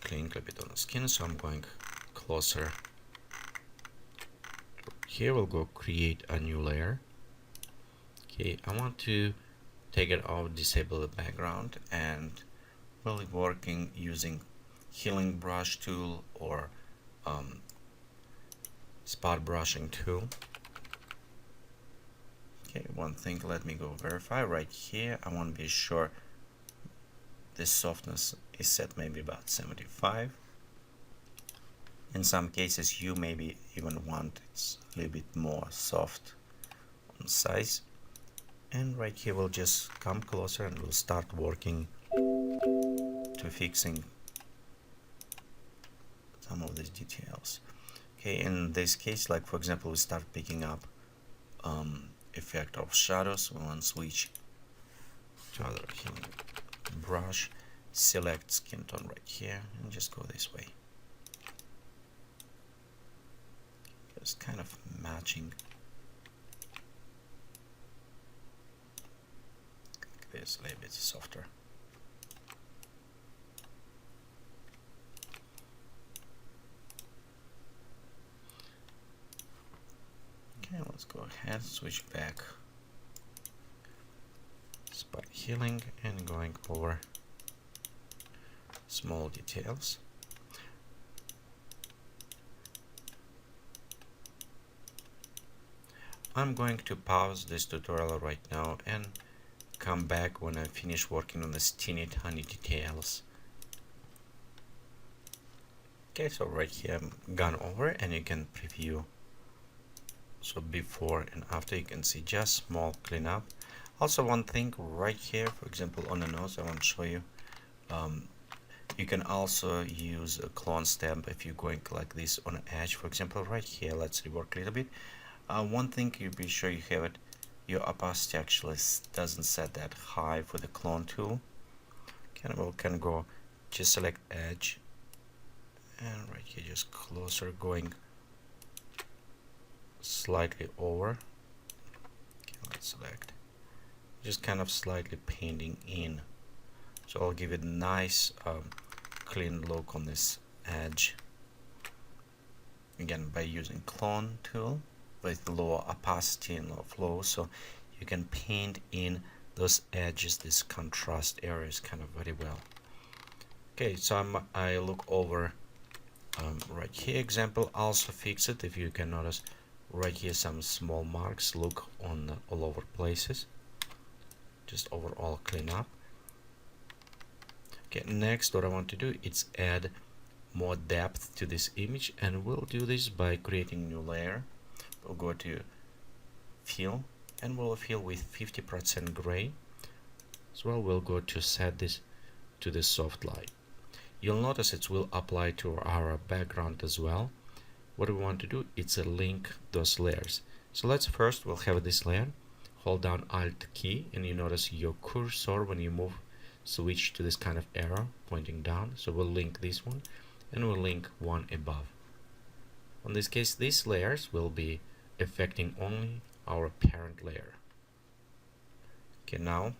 cleaning a bit on the skin, so I'm going closer. Here we'll go create a new layer. Okay, I want to take it off, disable the background, and really working using healing brush tool or spot brushing tool. Okay, one thing, let me go verify right here. I want to be sure the softness is set maybe about 75. In some cases you maybe even want it's a little bit more soft on size. And right here we'll just come closer and we'll start working to fixing some of these details. Okay, in this case, like for example, we start picking up effect of shadows. We want to switch to other healing brush, select skin tone right here, and just go this way. Just kind of matching this a little bit softer. Okay, let's go ahead, switch back spot healing and going over small details. I'm going to pause this tutorial right now and come back when I finish working on the teeny tiny details. Okay, so right here I'm gone over and you can preview. So before and after, you can see just small cleanup. Also one thing right here, for example on the nose, I want to show you, you can also use a clone stamp if you're going like this on an edge. For example right here, let's rework a little bit. One thing, you be sure you have it, your opacity actually doesn't set that high for the clone tool. Can go just select edge and right here just closer, going slightly over. Okay, let's select, just kind of slightly painting in, so I'll give it a nice clean look on this edge, again by using clone tool with lower opacity and low flow, so you can paint in those edges, this contrast areas kind of very well. Okay, so I look over right here example, also fix it. If you can notice right here some small marks look on all over places, just overall clean up. Okay, next what I want to do is add more depth to this image, and we'll do this by creating new layer. We'll go to fill and we'll fill with 50% gray. As well, we'll go to set this to the soft light. You'll notice it will apply to our background as well. What we want to do is link those layers. So let's first, we'll have this layer, hold down Alt key, and you notice your cursor when you move switch to this kind of arrow pointing down. So we'll link this one and we'll link one above. In this case, these layers will be affecting only our parent layer. Okay, now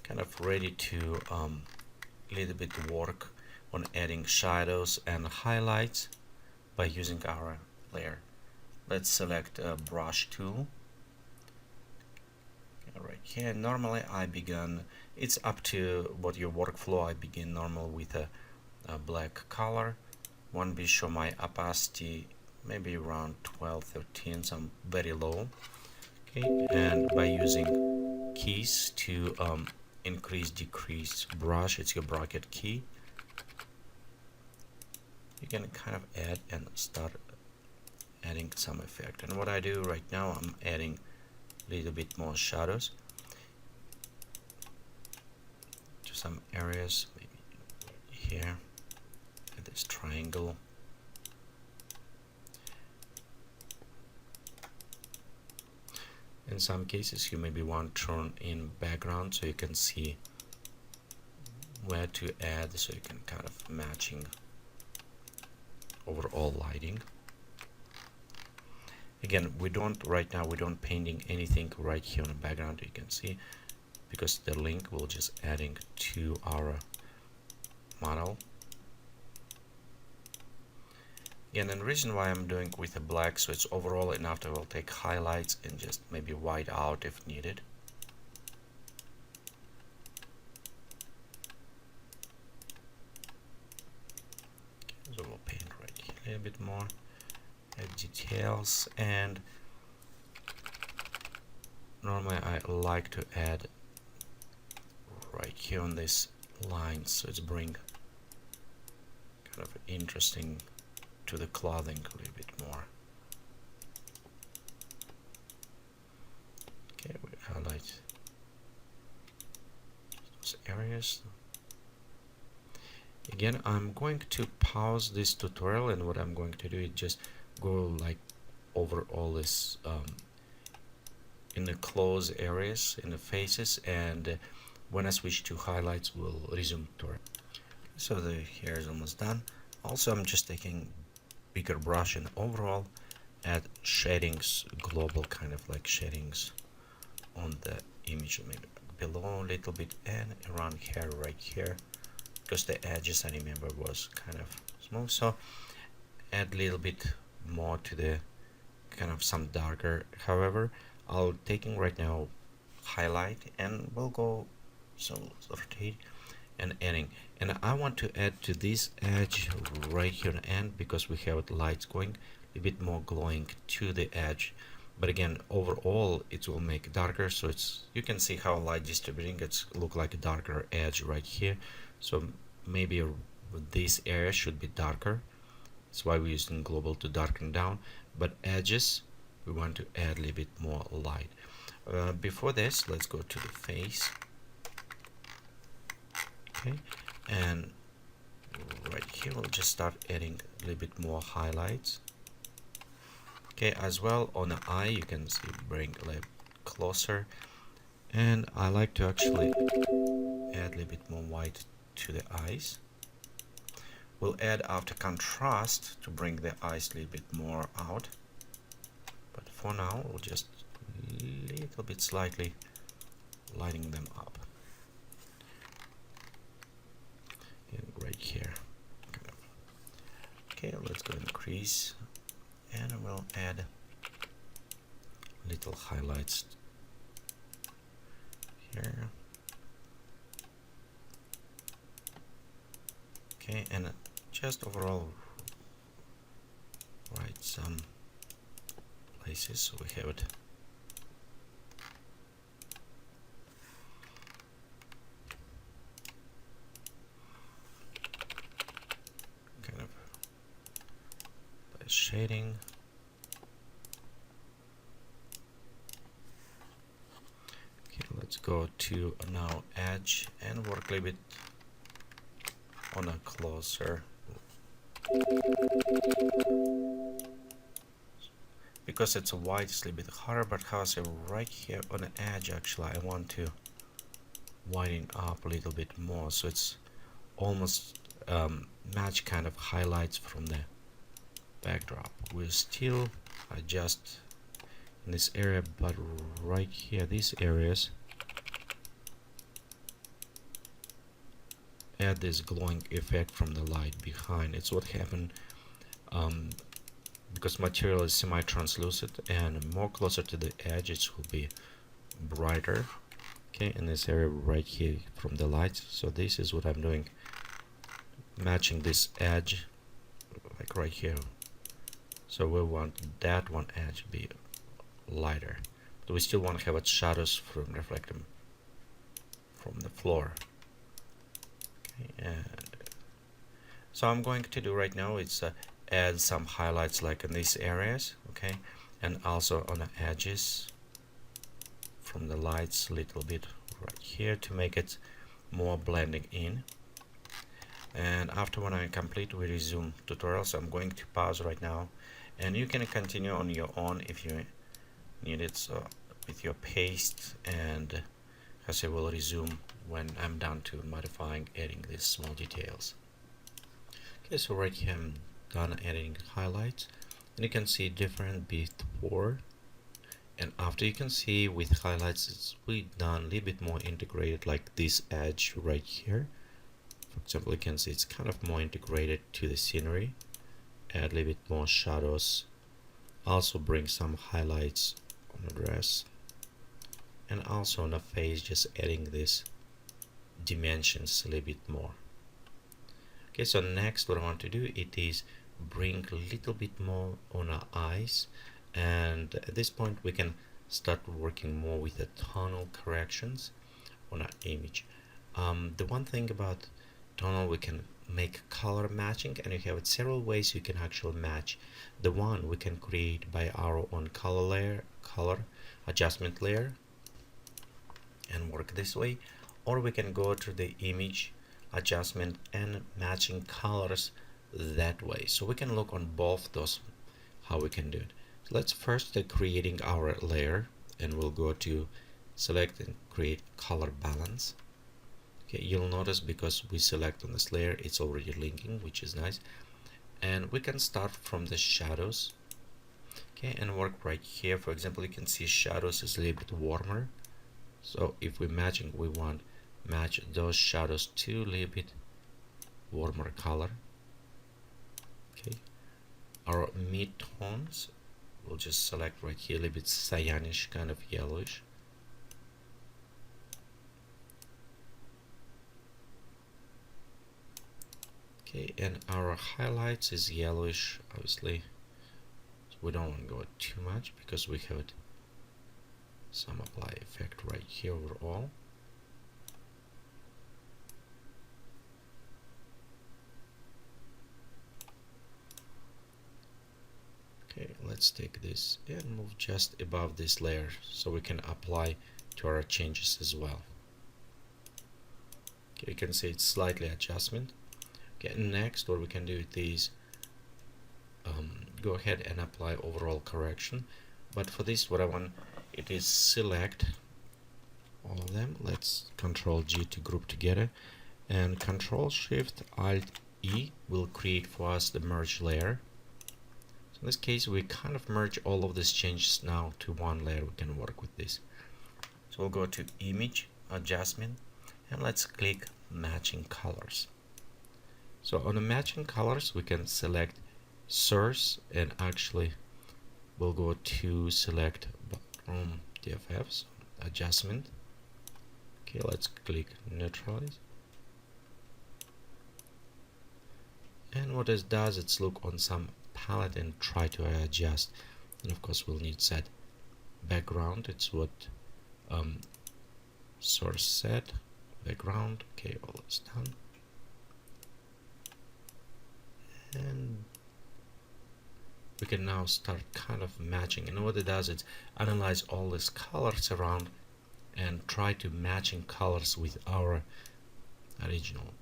kind of ready to little bit work on adding shadows and highlights by using our layer. Let's select a brush tool. Right here, normally I begin, it's up to what your workflow, I begin normal with a black color. Want to show my opacity maybe around 12, 13, some very low. Okay, and by using keys to increase, decrease brush, it's your bracket key. You can kind of add and start adding some effect. And what I do right now, I'm adding a little bit more shadows to some areas, maybe here at this triangle. In some cases you maybe want to turn in background so you can see where to add, so you can kind of matching overall lighting. Again, we don't right now, we don't painting anything right here on the background. You can see because the link will just adding to our model. Again, and the reason why I'm doing with a black, so it's overall, and after we'll take highlights and just maybe white out if needed. So we'll paint right here a little bit more, add details, and normally I like to add right here on this line, so it's bring kind of interesting to the clothing a little bit more. Okay, we highlight those areas. Again, I'm going to pause this tutorial, and what I'm going to do is just go like over all this in the close areas, in the faces, and when I switch to highlights, we'll resume tutorial. So the hair is almost done. Also, I'm just taking bigger brush and overall add shadings, global kind of like shadings on the image, maybe below a little bit and around here, right here, because the edges I remember was kind of smooth. So add a little bit more to the kind of some darker. However, I'll taking right now highlight and we'll go so rotate and adding, and I want to add to this edge right here on the end because we have lights going a bit more glowing to the edge. But again, overall it will make darker, so it's, you can see how light distributing, it's look like a darker edge right here. So maybe this area should be darker, that's why we're using global to darken down, but edges we want to add a little bit more light. Before this, let's go to the face. Okay, and right here we'll just start adding a little bit more highlights. Okay, as well on the eye you can see, bring a little closer, and I like to actually add a little bit more white to the eyes. We'll add after contrast to bring the eyes a little bit more out, but for now we'll just a little bit slightly lighting them up. And right here, okay, let's go increase, and we'll add little highlights here. Okay, and just overall write some places so we have it. Kind of by shading. Okay, let's go to now edge and work a little bit on a closer, because it's a white, it's a little bit harder, but however right here on the edge actually I want to widen up a little bit more, so it's almost match kind of highlights from the backdrop. We'll still adjust in this area, but right here these areas add this glowing effect from the light behind. It's what happened because material is semi-translucent, and more closer to the edge it will be brighter. Okay, in this area right here from the light, so this is what I'm doing, matching this edge like right here. So we want that one edge to be lighter, but we still want to have its shadows from reflecting from the floor. And so I'm going to do right now is add some highlights like in these areas, okay, and also on the edges from the lights a little bit right here to make it more blending in. And after when I complete, we resume tutorial. So I'm going to pause right now, and you can continue on your own if you need it, so with your paste, and as I will resume when I'm done to modifying, adding these small details. Okay, so right here I'm done editing highlights, and you can see different before And after, you can see with highlights we done a little bit more integrated, like this edge right here. For example, you can see it's kind of more integrated to the scenery. Add a little bit more shadows, also bring some highlights on the dress, and also on the face, just adding this dimensions a little bit more. Okay, so next what I want to do, it is bring a little bit more on our eyes, and at this point we can start working more with the tonal corrections on our image. The one thing about tonal, we can make color matching, and you have several ways you can actually match. The one we can create by our own color layer, color adjustment layer, and work this way, or we can go to the image adjustment and matching colors that way. So we can look on both those, how we can do it. So let's first creating our layer, and we'll go to select and create color balance. Okay, you'll notice because we select on this layer, it's already linking, which is nice. And we can start from the shadows, okay, and work right here. For example, you can see shadows is a little bit warmer, so if we're matching, we want match those shadows to a little bit warmer color. Okay, our mid-tones, we'll just select right here a little bit cyanish, kind of yellowish. Okay, and our highlights is yellowish, obviously, so we don't want to go too much because we have some apply effect right here overall. Okay, let's take this and move just above this layer so we can apply to our changes as well. Okay, you can see it's slightly adjustment. Okay, next what we can do is go ahead and apply overall correction, but for this what I want it is select all of them. Let's Control G to group together, and Control Shift Alt E will create for us the merge layer. So in this case we kind of merge all of these changes now to one layer. We can work with this. So we'll go to image adjustment, and let's click matching colors. So on the matching colors we can select source, and actually we'll go to select Ballroom DFFs adjustment. Okay, let's click neutralize, and what it does, it's look on some palette and try to adjust. And of course we'll need set background. It's what source set background. Okay, all is done. And we can now start kind of matching, and what it does is analyze all these colors around and try to matching colors with our original.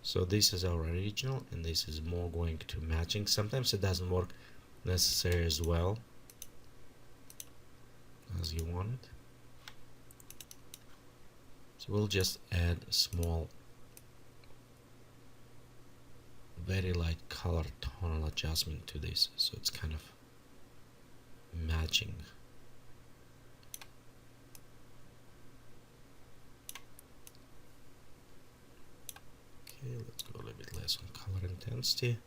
So this is our original, and this is more going to matching. Sometimes it doesn't work necessary as well as you want it. So we'll just add a small very light color tonal adjustment to this, so it's kind of matching. Okay, let's go a little bit less on color intensity.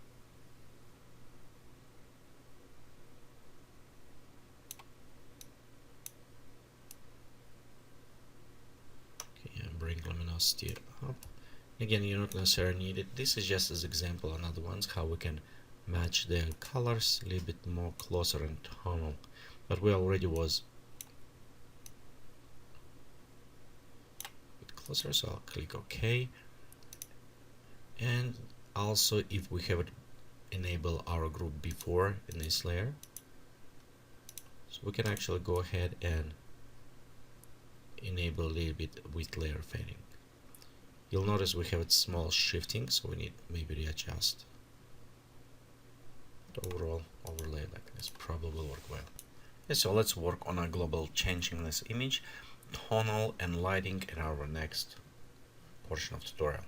Okay, and bring luminosity up. Again, you don't necessarily need it. This is just as example on other ones, how we can match the colors a little bit more closer and tonal. But we already was a bit closer, so I'll click OK. And also, if we have enable our group before in this layer, so we can actually go ahead and enable a little bit with layer fading. You'll notice we have a small shifting, so we need maybe readjust. The overall overlay like this probably will work well. Okay, so let's work on a global change in this image, tonal and lighting in our next portion of tutorial.